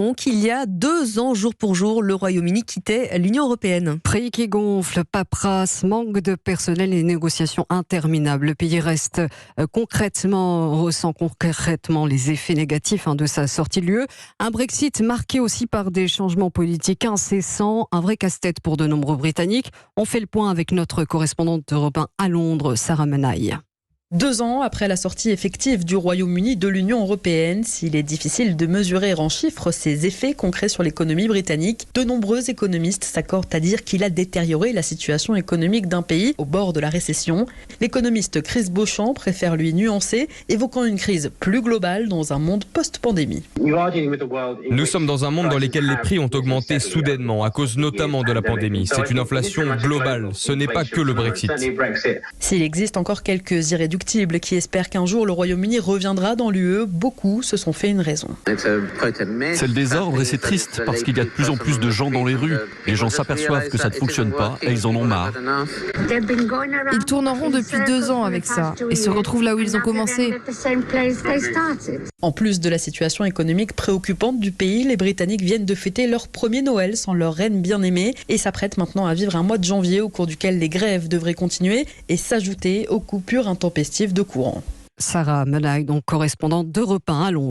Donc, il y a 2 ans, jour pour jour, le Royaume-Uni quittait l'Union européenne. Prix qui gonfle, paperasse, manque de personnel et négociations interminables. Le pays ressent concrètement les effets négatifs de sa sortie de l'UE. Un Brexit marqué aussi par des changements politiques incessants, un vrai casse-tête pour de nombreux Britanniques. On fait le point avec notre correspondante d'Europe 1 à Londres, Sarah Menaille. 2 ans après la sortie effective du Royaume-Uni de l'Union européenne, s'il est difficile de mesurer en chiffres ses effets concrets sur l'économie britannique, de nombreux économistes s'accordent à dire qu'il a détérioré la situation économique d'un pays au bord de la récession. L'économiste Chris Beauchamp préfère lui nuancer, évoquant une crise plus globale dans un monde post-pandémie. Nous sommes dans un monde dans lequel les prix ont augmenté soudainement, à cause notamment de la pandémie. C'est une inflation globale, ce n'est pas que le Brexit. S'il existe encore quelques irréductibles qui espèrent qu'un jour le Royaume-Uni reviendra dans l'UE, beaucoup se sont fait une raison. C'est le désordre et c'est triste parce qu'il y a de plus en plus de gens dans les rues. Les gens s'aperçoivent que ça ne fonctionne pas et ils en ont marre. Ils tournent en rond depuis 2 ans avec ça et se retrouvent là où ils ont commencé. En plus de la situation économique préoccupante du pays, les Britanniques viennent de fêter leur premier Noël sans leur reine bien-aimée et s'apprêtent maintenant à vivre un mois de janvier au cours duquel les grèves devraient continuer et s'ajouter aux coupures intempestives de courant. Sarah Menaille, donc correspondante d'Europe 1 à Londres.